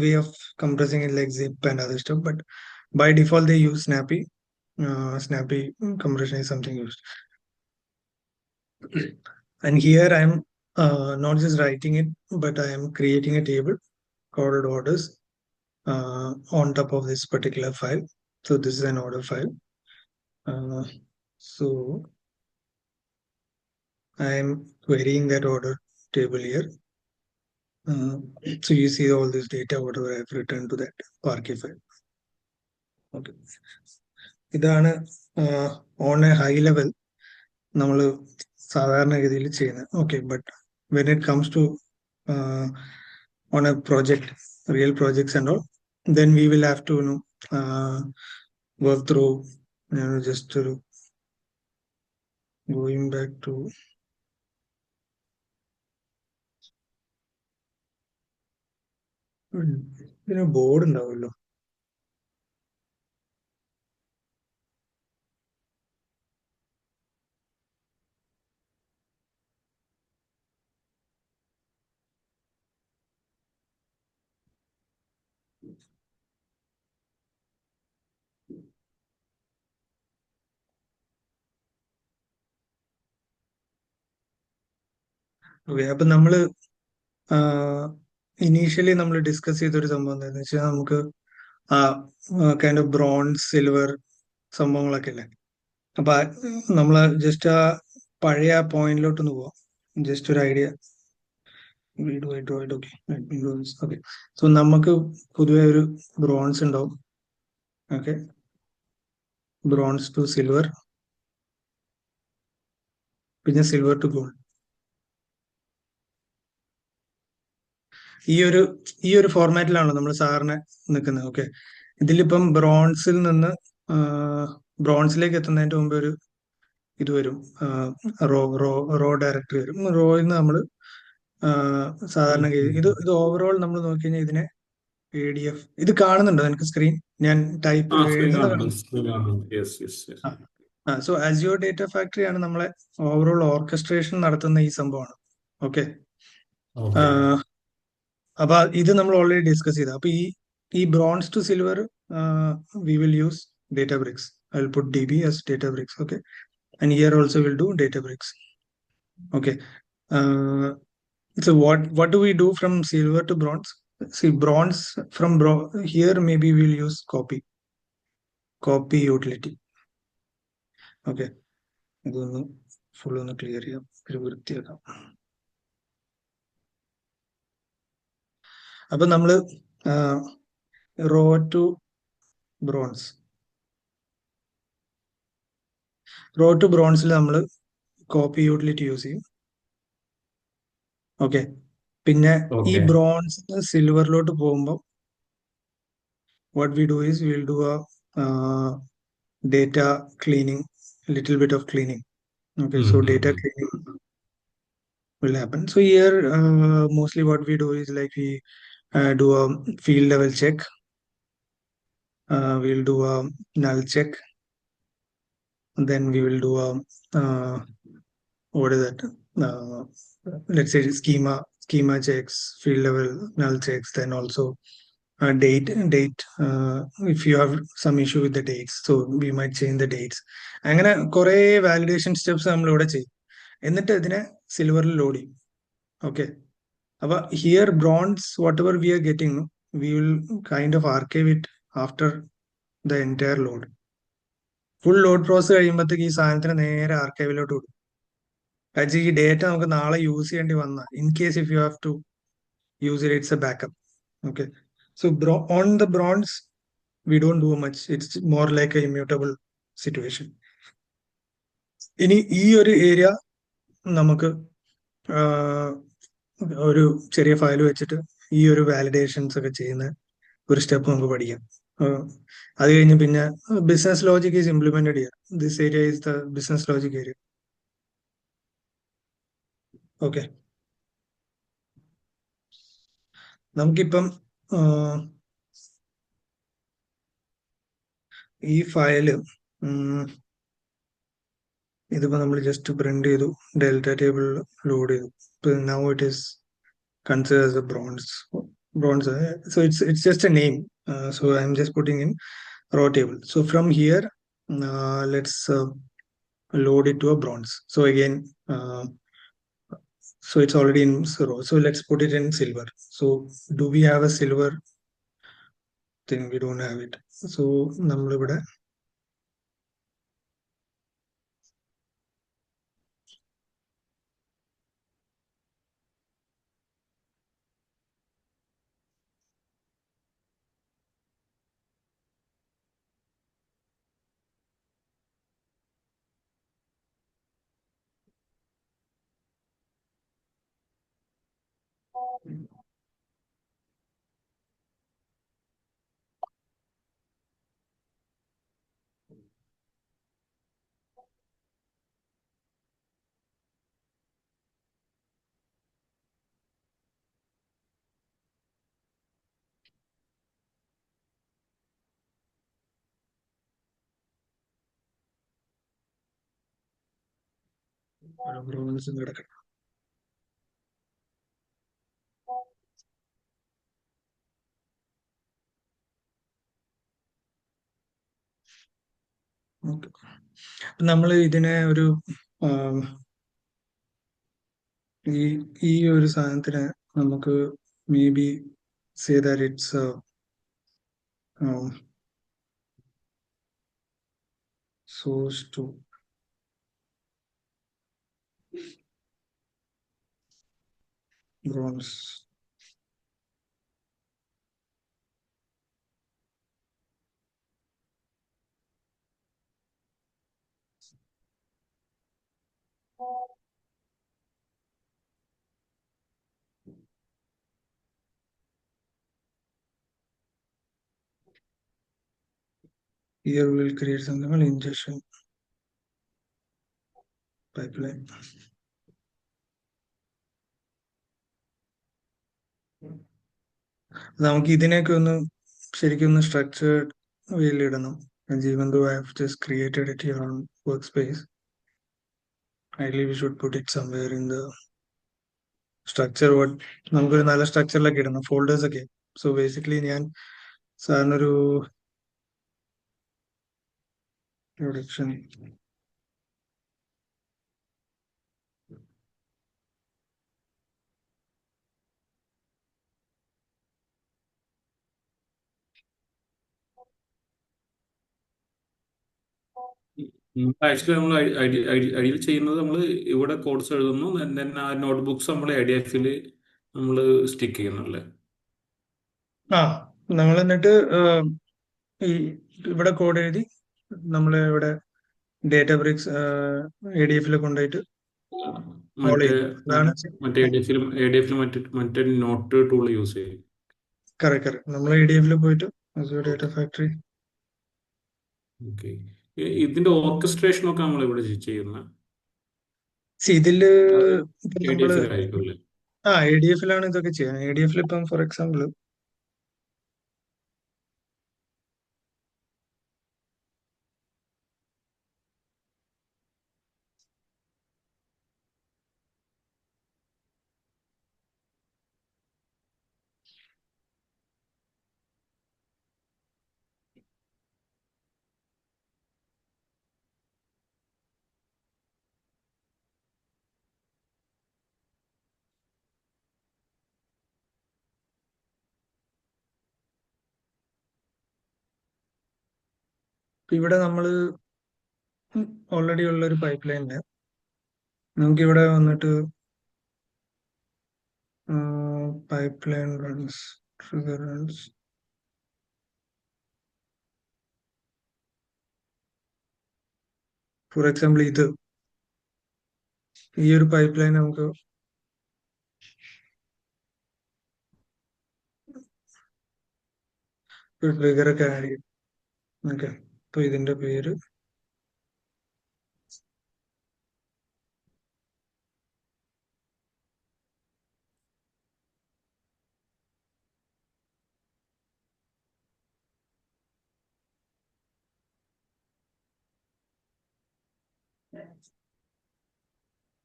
way of compressing it like zip and other stuff, but by default they use snappy. Snappy compression is something used. And here I am not just writing it, but I am creating a table called orders on top of this particular file. So this is an order file. So I am querying that order table here. So you see all this data, whatever I have written to that Parquet file. Okay. ഇതാണ് on a high level നമ്മൾ സാധാരണഗതിയിൽ ചെയ്യുന്നത്. Okay, but when it comes to on a project, real projects and all, then we will have to work through just going back to ഇതിന് board ഉണ്ടാവുമല്ലോ. Okay, അപ്പൊ നമ്മള് initially നമ്മൾ discuss ചെയ്തൊരു സംഭവം എന്താണെന്ന് വെച്ചാൽ, നമുക്ക് ആ കൈൻഡ് ഓഫ് ബ്രോൺസ്, സിൽവർ സംഭവങ്ങളൊക്കെ അല്ലേ. അപ്പൊ നമ്മള് ജസ്റ്റ് ആ പഴയ ആ പോയിന്റിലോട്ടൊന്ന് പോവാം, ജസ്റ്റ് ഒരു ഐഡിയ. ഓക്കെ, സോ നമുക്ക് പൊതുവെ ഒരു ബ്രോൺസ് ഉണ്ടാവും. ഓക്കെ, ബ്രോൺസ് ടു സിൽവർ, പിന്നെ സിൽവർ ടു ഗോൾഡ്. ഈ ഒരു ഫോർമാറ്റിലാണല്ലോ നമ്മൾ സാറിന് നിൽക്കുന്നത്. ഓക്കെ, ഇതിലിപ്പം ബ്രോൺസിൽ നിന്ന് ബ്രോൺസിലേക്ക് എത്തുന്നതിന്റെ മുമ്പ് ഒരു ഇത് വരും, റോ ഡയറക്ടറി വരും. റോയിൽ നിന്ന് നമ്മൾ സാധാരണ ഇത് ഓവറോൾ നമ്മൾ നോക്കിക്കഴിഞ്ഞാൽ ഇതിനെ ADF, ഇത് കാണുന്നുണ്ടോ എനിക്ക് സ്ക്രീൻ? ഞാൻ ടൈപ്പ് എഴുതുന്നത്. സോ Azure Data Factory ആണ് നമ്മളെ ഓവറോൾ ഓർക്കസ്ട്രേഷൻ നടത്തുന്ന ഈ സംഭവമാണ്. ഓക്കെ, അപ്പൊ ഇത് നമ്മൾ ഓൾറെഡി ഡിസ്കസ് ചെയ്ത. അപ്പൊ ഈ bronze to silver we will use Databricks. I will put DB as Databricks. Okay, and here also we'll do Databricks. Okay, so what do we do from silver to bronze? See, bronze from here maybe we'll use copy utility. Okay, ഇതൊന്ന് full ഒന്ന് clear ചെയ്യാം, ഒരു വൃത്തിയാക്കാം. അപ്പൊ നമ്മള് raw to bronze, നമ്മൾ copy utility use ചെയ്യും. Okay, പിന്നെ ഈ ബ്രോൺസ് സിൽവറിലോട്ട് പോകുമ്പോൾ what we do is we'll do a data cleaning, little bit of cleaning. Okay, so data cleaning will happen. So here mostly what we do is like we do a field level check, we'll do a null check, and then we will do a what is that, let's say schema checks, field level null checks, then also date, if you have some issue with the dates, so we might change the dates. അങ്ങനെ കുറെ validation steps നമ്മൾ ഇവിടെ ചെയ്യും, എന്നിട്ട് ഇതിനെ സിൽവറിൽ load ചെയ്യും. Okay, അപ്പൊ here bronze whatever we are getting, we will kind of archive it after the entire load. Full load process കഴിയുമ്പോഴത്തേക്ക് ഈ സാധനത്തിന് നേരെ ആർക്കൈവിലോട്ട് വിടും. കാരണം ഈ ഡേറ്റ നമുക്ക് നാളെ യൂസ് ചെയ്യേണ്ടി വന്നാൽ, in case if you have to use it, it's a backup. Okay, so on the bronze we don't do much, it's more like a immutable situation. ഇനി ഈ ഒരു ഏരിയ നമുക്ക് ഒരു ചെറിയ ഫയൽ വെച്ചിട്ട് ഈ ഒരു വാലിഡേഷൻസ് ഒക്കെ ചെയ്യുന്ന ഒരു സ്റ്റെപ്പ് നമുക്ക് പഠിക്കാം. അത് കഴിഞ്ഞ് പിന്നെ business logic is implemented here. This area is the business logic area. Okay, നമുക്കിപ്പം ഈ ഫയല് ഇതിപ്പോ നമ്മൾ ജസ്റ്റ് പ്രിന്റ് ചെയ്തു, ഡെൽറ്റ ടേബിൾ ലോഡ് ചെയ്തു. Now it is consider as a bronze. So it's just a name, so I'm just putting in raw table. So from here let's load it to a bronze. So again so it's already in raw, so let's put it in silver. So do we have a silver thing? We don't have it. So നമ്മൾ ഇവിടെ ഒരു ബ്രോൺസും കിടക്കണം. Okay, നമ്മൾ ഇതിനെ ഒരു ആം, ഈ ഈ ഒരു സാധനത്തിന് നമുക്ക് maybe say that it's source to bronze. Here we will create something called ingestion pipeline. നമുക്ക് ഇതിനെയൊക്കെ ഒന്ന് ശരിക്കും ഒന്ന് സ്ട്രക്ചേർഡ് വേയിൽ ഇടണം. Even though I have just created it here on workspace, ideally we should put it somewhere in the structure. What നമുക്കൊരു നല്ല സ്ട്രക്ചറിലൊക്കെ ഇടണം, ഫോൾഡേഴ്സ് ഒക്കെ. സോ ബേസിക്കലി ഞാൻ സാറിനൊരു പ്രൊഡക്ഷൻ ആക്ച്വലി നമ്മൾ ഐഡിയൽ ചെയ്യുന്നത് നമ്മൾ ഇവിടെ കോഡ്സ് എഴുതുന്നു, then ആ നോട്ട്ബുക്സ് നമ്മൾ IDFൽ നമ്മൾ സ്റ്റിക്ക് ചെയ്യുന്നല്ലേ? ആ നമ്മൾ എന്നിട്ട് ഈ ഇവിടെ കോഡ് എഴുതി നമ്മൾ ഇവിടെ ഡേറ്റ ബ്രിക്സ് ADF കൊണ്ടുപോയിട്ട് കോൾ മറ്റേ ചെയ്യും. അതാണ് മറ്റേ ADFൽ മറ്റേ നോട്ട് ടൂൾ യൂസ് ചെയ്യും. Correct correct. നമ്മൾ ADF പോയിട്ട് ഡേറ്റ ഫാക്ടറി. ഓക്കെ, ഇതിന്റെ ഓർക്കസ്ട്രേഷൻ ഒക്കെ നമ്മൾ ഇവിടെ ചെയ്യുന്ന ഇതില് ഇപ്പൊ നമ്മള് ADFലായിരിക്കും അല്ലേ? ADF ഇതൊക്കെ ചെയ്യാം. ADF ഇപ്പം ഫോർ എക്സാമ്പിൾ ഇവിടെ നമ്മള് ഓൾറെഡി ഉള്ള ഒരു പൈപ്പ് ലൈനില് നമുക്ക് ഇവിടെ വന്നിട്ട് pipe line runs trigger runs for example ഈ ഒരു പൈപ്പ് ലൈൻ നമുക്ക് ഒരു ട്രിഗർ ഒക്കെ ആഡ് ചെയ്യും. ഓക്കെ, അപ്പൊ ഇതിന്റെ പേര്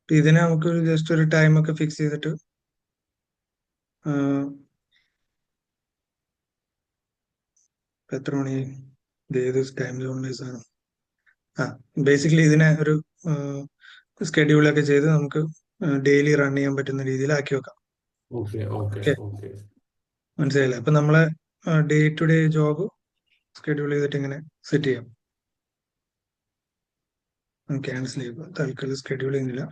ഇതിനെ നമുക്ക് ജസ്റ്റ് ഒരു ടൈം ഒക്കെ ഫിക്സ് ചെയ്തിട്ട് എത്ര മണി ഏത് ടൈം സോണിലേസാണ് ബേസിക്കലി ഇതിനെ ഒരു സ്കെഡ്യൂളൊക്കെ ചെയ്ത് നമുക്ക് ഡെയിലി റൺ ചെയ്യാൻ പറ്റുന്ന രീതിയിൽ ആക്കി വെക്കാം. Okay okay okay, okay. മനസ്സിലായില്ലേ? അപ്പൊ നമ്മളെ day to day job schedule ചെയ്തിട്ട് ഇങ്ങനെ സെറ്റ് ചെയ്യാം. ക്യാൻസൽ ചെയ്യുക, തൽക്കാലം സ്കെഡ്യൂൾ ചെയ്യുന്നില്ല.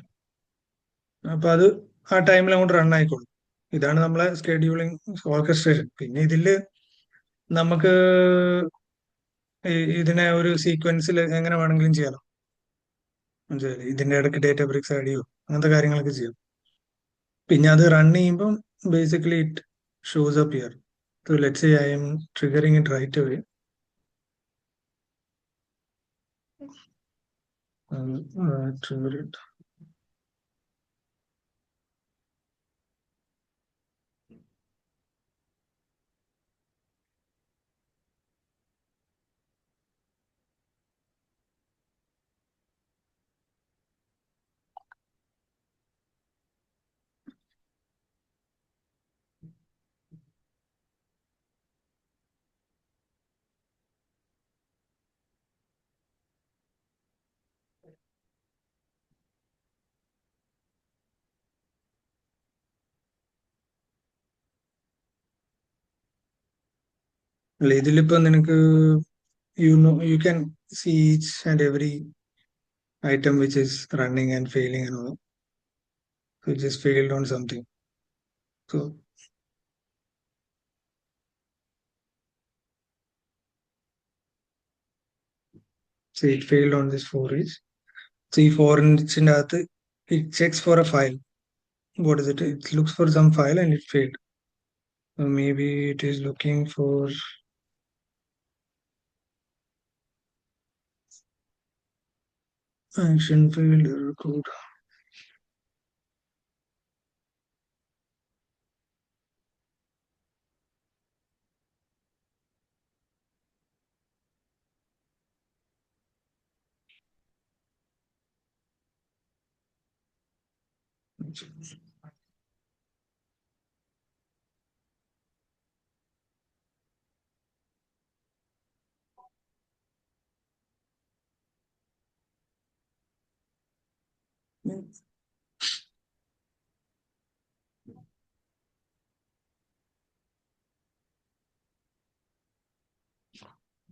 അപ്പൊ അത് ആ ടൈമിൽ അങ്ങോട്ട് റൺ ആയിക്കോളും. ഇതാണ് നമ്മളെ സ്കെഡ്യൂളിംഗ് ഓർക്കസ്ട്രേഷൻ. പിന്നെ ഇതില് നമുക്ക് ഇതിനെ ഒരു സീക്വൻസിൽ എങ്ങനെ വേണമെങ്കിലും ചെയ്യാലോ. മനസ്സിലായില്ലേ? ഇതിന്റെ ഇടയ്ക്ക് ഡേറ്റ ബ്രിക്സ് ആഡ് ചെയ്യോ, അങ്ങനത്തെ കാര്യങ്ങളൊക്കെ ചെയ്യാം. പിന്നെ അത് റൺ ചെയ്യുമ്പം basically it shows up here. So let's say I am triggering it right away. Trigger it. അല്ല ഇതിലിപ്പോ നിനക്ക് you can see each and every item which is running and failing and all. So it just failed on something. So say it failed on this 4 inch. See 4 inch in the it checks for a file. What is it? It looks for some file and it failed. Maybe it is looking for action failed error code.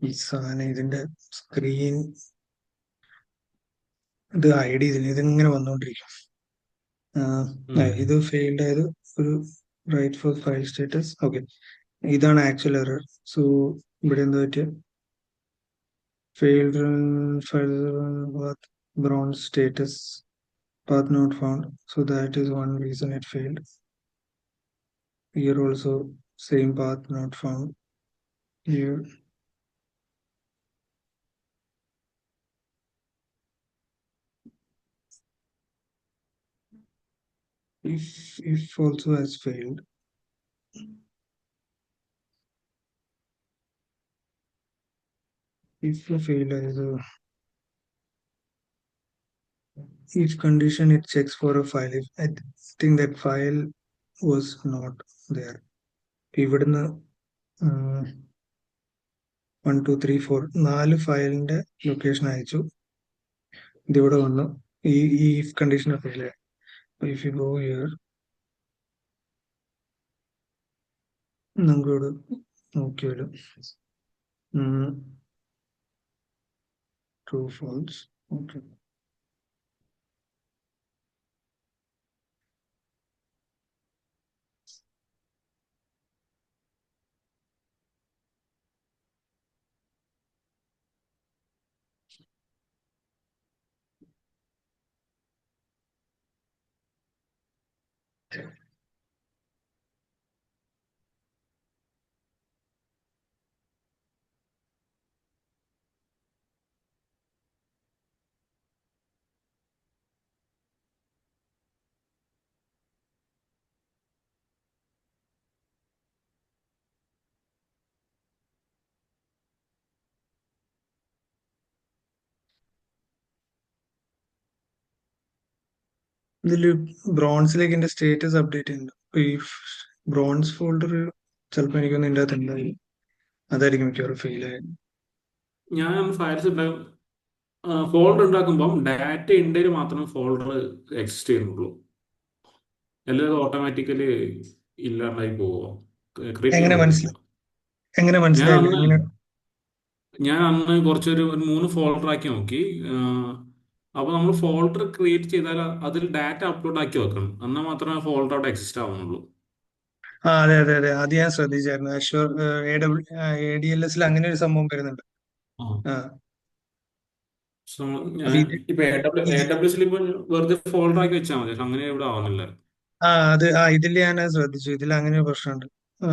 ഈ സാധനം ഇതിന്റെ screen ഇത് I D ഇതിങ്ങനെ വന്നുകൊണ്ടിരിക്കും. ഇത് failed ആയത് ഒരു write for file status. Okay, ഇതാണ് ആക്ച്വൽ എറർ. സോ ഇവിടെ എന്താ പറ്റിയ failed file path bronze status path not found, so that is one reason it failed. Here also same path not found. Here if also has failed. If the failure is each condition it checks for a file. If I think that file was not there. ഇവിടുന്ന് 1 2 3 4 4 ഫയലിന്റെ location അയച്ചു. ഇതിവിടെ വന്നു. ഈ if condition fail ആയി. If you go here നമുക്കിവിടെ നോക്കിയാലും true false. Okay. ഇതില് ബ്രോൺസിലേക്ക് എന്റെ സ്റ്റേറ്റസ് അപ്ഡേറ്റ് ചെയ്യുന്നുണ്ട്. അപ്പൊ ഈ ബ്രോൺസ് ഫോൾഡർ ചിലപ്പോ എനിക്കൊന്നും ഇതിന്റെ അകത്ത് ഉണ്ടായി, അതായിരിക്കും മിക്കവാറും ഫെയിൽ ആയത്. ഞാൻ ഫയൽസ് ഫോൾഡർ ഉണ്ടാക്കുമ്പം ഡാറ്റ ഉണ്ടെങ്കിൽ മാത്രമേ ഫോൾഡർ എക്സിസ്റ്റ് ചെയ്യുന്നുള്ളൂ, എല്ലാവരും ഓട്ടോമാറ്റിക്കലി ഇല്ലാണ്ടായി പോവോ, ക്രിയേറ്റ് ചെയ്യാൻ എങ്ങനെ പറ്റില്ല. എങ്ങനെ ഞാൻ മനസ്സിലായില്ല അന്ന് എങ്ങനെ? ഞാൻ അന്ന് കുറച്ചൊരു 3 ഫോൾഡർ ആക്കി നോക്കി. അപ്പോൾ നമ്മൾ ഫോൾഡർ ക്രിയേറ്റ് ചെയ്താൽ അതിൽ ഡാറ്റ അപ്ലോഡ് ആക്കി വെക്കണം, എന്നാൽ മാത്രമേ ഫോൾഡർ അവിടെ എക്സിസ്റ്റ് ആവുന്നുള്ളൂ. അതെ അതെ അതെ, അത് ഞാൻ ശ്രദ്ധിച്ചായിരുന്നു. അഷ്യൂർ ADLS അങ്ങനെ ഒരു സംഭവം വരുന്നുണ്ട്. ആ ആ സോ അപ്പൊ ഞാൻ ഇപ്പൊ എ ഇത് ഡബ്ല്യു എസിൽ ഇപ്പൊ വെറുതെ ഫോൾഡർ ആക്കി വെച്ചാൽ മതി, പക്ഷെ അങ്ങനെ ഇവിടെ ആവുന്നില്ല. ഇതിൽ ഞാൻ ശ്രദ്ധിച്ചു. ഇതിൽ അങ്ങനെ ഒരു പ്രശ്നമുണ്ട്. ആ,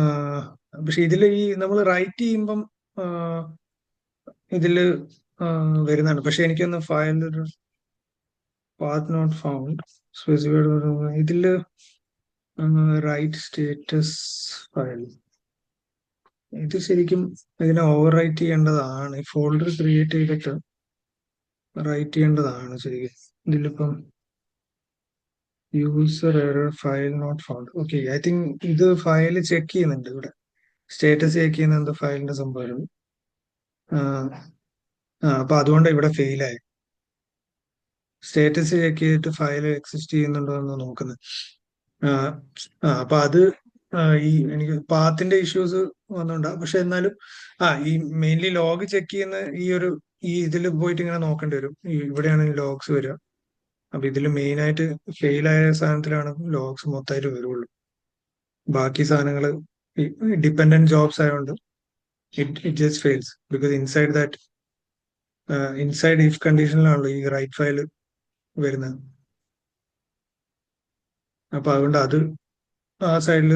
പക്ഷെ ഇതില് ഈ നമ്മൾ റൈറ്റ് ചെയ്യുമ്പം ആ, ഇതില് വരുന്നുണ്ട്. പക്ഷെ എനിക്കൊന്ന് file path not found specified ഇതില് റൈറ്റ് സ്റ്റേറ്റസ് ഫയൽ ഇത് ശരിക്കും ഇതിനെ ഓവർ റൈറ്റ് ചെയ്യേണ്ടതാണ്. ഈ ഫോൾഡർ ക്രിയേറ്റ് ചെയ്തിട്ട് റൈറ്റ് ചെയ്യേണ്ടതാണ് ശരിക്കും. ഇതിലിപ്പം user error file not found. Okay, I think ഇത് ഫയൽ ചെക്ക് ചെയ്യുന്നുണ്ട്. ഇവിടെ സ്റ്റേറ്റസ് ചെക്ക് ചെയ്യുന്ന എന്തോ ഫയലിന്റെ സംഭവമാണ്. അപ്പൊ അതുകൊണ്ട് ഇവിടെ ഫെയിൽ ആയി. സ്റ്റേറ്റസ് ചെക്ക് ചെയ്തിട്ട് ഫയൽ എക്സിസ്റ്റ് ചെയ്യുന്നുണ്ടോ എന്ന് നോക്കുന്നത്. അപ്പൊ അത് ഈ എനിക്ക് പാത്തിന്റെ ഇഷ്യൂസ് വന്നോണ്ടാ. പക്ഷെ എന്നാലും ഈ മെയിൻലി ലോഗ് ചെക്ക് ചെയ്യുന്ന ഈ ഇതിൽ പോയിട്ട് ഇങ്ങനെ നോക്കേണ്ടി വരും. ഇവിടെയാണ് ലോഗ്സ് വരിക. അപ്പൊ ഇതിൽ മെയിൻ ആയിട്ട് ഫെയിൽ ആയ സാധനത്തിലാണ് ലോഗ്സ് മൊത്തമായിട്ട് വരുള്ളൂ. ബാക്കി സാധനങ്ങൾ ഡിപ്പെൻഡന്റ് ജോബ്സ് ആയതുകൊണ്ട് it just fails because inside if കണ്ടീഷനിലാണല്ലോ ഈ റൈറ്റ് ഫയൽ വരുന്നത്. അപ്പൊ അതുകൊണ്ട് അത് ആ സൈഡിൽ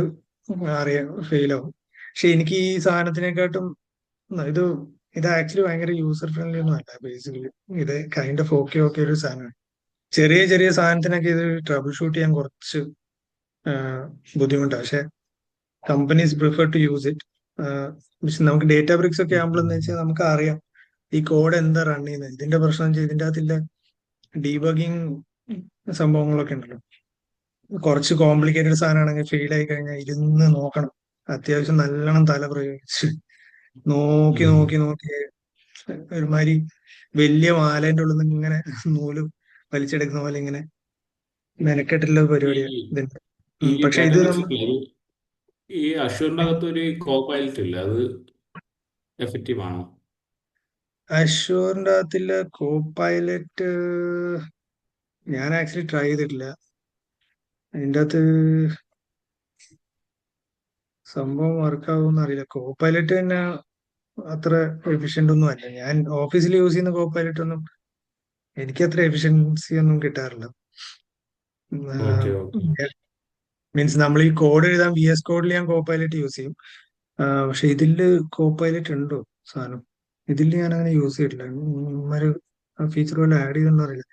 അറിയാം ഫെയിൽ ആവും. പക്ഷെ എനിക്ക് ഈ സാധനത്തിനെക്കാട്ടും ഇത് ഇത് ആക്ച്വലി ഭയങ്കര യൂസർ ഫ്രണ്ട്ലി ഒന്നും അല്ല ബേസിക്കലി. ഇത് കൈൻഡ് ഓഫ് ഓക്കെ ഓക്കെ ഒരു സാധനമാണ്. ചെറിയ ചെറിയ സാധനത്തിനൊക്കെ ഇത് ട്രബിൾ ഷൂട്ട് ചെയ്യാൻ കുറച്ച് ബുദ്ധിമുട്ടാണ്. പക്ഷെ companies prefer to use it. പക്ഷെ നമുക്ക് ഡേറ്റ ബ്രിക്സ് ഒക്കെ ആകുമ്പോഴെന്ന് വെച്ചാൽ നമുക്ക് അറിയാം ഈ കോഡ് എന്താ റൺ ചെയ്യുന്നത്. ഇതിന്റെ പ്രശ്നം വെച്ചാൽ ഇതിന്റെ അകത്തില്ല ഡീബഗിങ് സംഭവങ്ങളൊക്കെ ഉണ്ടല്ലോ. കുറച്ച് കോംപ്ലിക്കേറ്റഡ് സാധനമാണെങ്കിൽ ഫെയിൽ ആയി കഴിഞ്ഞാൽ ഇരുന്ന് നോക്കണം. അത്യാവശ്യം നല്ലോണം തല പ്രയോഗിച്ച് നോക്കി ഉം. നോക്കി നോക്കി ഒരുമാതിരി വലിയ മാലേന്റെ ഉള്ളിൽ നിന്ന് ഇങ്ങനെ നൂല് വലിച്ചെടുക്കുന്ന പോലെ ഇങ്ങനെ മെനക്കെട്ടുള്ള ഈ പരിപാടിയാണ് ഇതിന്റെ. ഈ പക്ഷെ ഇത് ഡാറ്റാബ്രിക്സ് നമ്മൾ ഒക്കെ ഈ അഷ്യൂറിന്റെ അകത്ത് ഒരു കോ പൈലറ്റ് ഇല്ല, അത് എഫക്റ്റീവ് ആണോ? അഷ്യൂറിന്റെ അകത്തില്ല കോ പൈലറ്റ്. ഞാൻ ആക്ച്വലി ട്രൈ ചെയ്തിട്ടില്ല. അതിന്റെ അകത്ത് സംഭവം വർക്ക് ആവുമെന്ന് അറിയില്ല. കോ പൈലറ്റ് തന്നെ അത്ര എഫിഷ്യന്റ് ഒന്നും അല്ല. ഞാൻ ഓഫീസിൽ യൂസ് ചെയ്യുന്ന കോ പൈലറ്റ് ഒന്നും എനിക്ക് അത്ര എഫിഷ്യൻസി ഒന്നും കിട്ടാറില്ല. Okay okay. മീൻസ് നമ്മൾ ഈ കോഡ് എഴുതാൻ VS കോഡിൽ ഞാൻ കോ പൈലറ്റ് യൂസ് ചെയ്യും. പക്ഷെ ഇതില് കോ പൈലറ്റ് ഉണ്ടോ സാധനം? ഇതിൽ ഞാൻ അങ്ങനെ യൂസ് ചെയ്തിട്ടില്ല. ഒരു ഫീച്ചർ പോലെ ആഡ് ചെയ്തെന്ന് അറിയില്ല.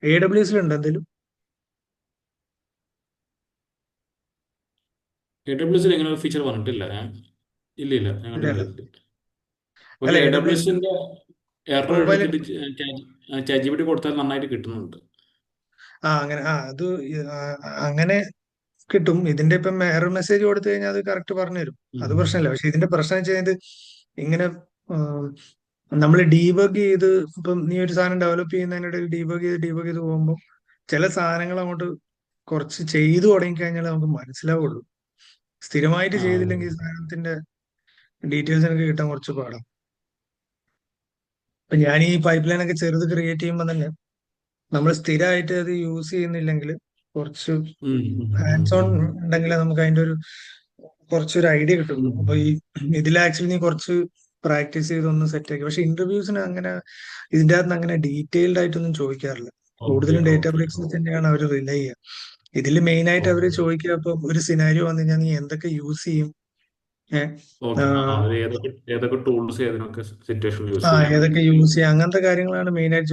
AWS ഉണ്ട് എന്തെങ്കിലും? എ ഡബ്ല്യു എസിൽ എങ്ങനെ ഒരു ഫീച്ചർ വന്നിട്ടില്ല ഇല്ല ഇല്ല, ഞാൻ ഇല്ല കണ്ടില്ല അല്ല. ഇതില്. അല്ല പക്ഷെ എ ഡബ്ല്യു AWS എസിന്റെ എറർ കോ എടുത്തിട്ട് pilot chat G P T കൊടുത്താൽ നന്നായിട്ട് കിട്ടുന്നുണ്ട്. അങ്ങനെ അത് ആ, അങ്ങനെ കിട്ടും. ഇതിന്റെ ഇപ്പം എറർ മെസ്സേജ് കൊടുത്തു കഴിഞ്ഞാൽ അത് കറക്റ്റ് പറഞ്ഞു തരും. അത് ഉം. പ്രശ്നമില്ല. പക്ഷെ ഇതിന്റെ പ്രശ്നം വെച്ച് കഴിഞ്ഞാൽ ഇങ്ങനെ നമ്മൾ ഡീബഗ് ചെയ്ത് ഇപ്പം നീ ഒരു സാധനം ഡെവലപ്പ് ചെയ്യുന്നതിനിടയിൽ ഡീബഗ് ചെയ്ത് പോകുമ്പോൾ ചില സാധനങ്ങൾ അങ്ങോട്ട് കുറച്ച് ചെയ്തു തുടങ്ങി കഴിഞ്ഞാൽ നമുക്ക് മനസ്സിലാവുള്ളൂ. സ്ഥിരമായിട്ട് ആ ചെയ്തില്ലെങ്കിൽ ഈ സാധനത്തിന്റെ ഡീറ്റെയിൽസ് എനിക്ക് കിട്ടാൻ കുറച്ച് പാടാം. ഇപ്പൊ ഞാൻ ഈ പൈപ്പ് ലൈൻ ഒക്കെ ചെറുത് ക്രിയേറ്റ് ചെയ്യുമ്പോൾ തന്നെ നമ്മൾ സ്ഥിരമായിട്ട് അത് യൂസ് ചെയ്യുന്നില്ലെങ്കിൽ കുറച്ച് ഉം, ഉം, ഉം, ഹാൻഡ്സ് ഓൺ ഉം, ഉണ്ടെങ്കിൽ നമുക്ക് അതിന്റെ കുറച്ചൊരു ഐഡിയ കിട്ടുള്ളൂ. ഉം. അപ്പൊ ഇതിൽ ആക്ച്വലി നീ കുറച്ച് പ്രാക്ടീസ് ചെയ്തൊന്ന് സെറ്റ് ആക്കി. പക്ഷെ ഇന്റർവ്യൂസിന് അങ്ങനെ ഇതിന്റെ അകത്ത് അങ്ങനെ ഡീറ്റെയിൽഡ് ആയിട്ടൊന്നും ചോദിക്കാറില്ല. ഓക്കെ കൂടുതലും ഡേറ്റ ഓക്കെ ബ്രേക്സിൽ തന്നെയാണ് അവർ റിലൈ ചെയ്യുക. ഇതിൽ മെയിൻ ആയിട്ട് അവർ ഓക്കെ ചോദിക്കുക ഇപ്പൊ ഒരു സിനാരിയോ വന്നു കഴിഞ്ഞാൽ നീ എന്തൊക്കെ യൂസ് ചെയ്യും. ഏഹ് ഓക്കെ. അവർ ഏതൊക്കെ ടൂൾസ് ഏതൊക്കെ സിറ്റുവേഷനിൽ യൂസ് ആ ചെയ്യാം. ഏതൊക്കെ യൂസ് ചെയ്യാം അങ്ങനത്തെ കാര്യങ്ങളാണ് മെയിൻ ആയിട്ട്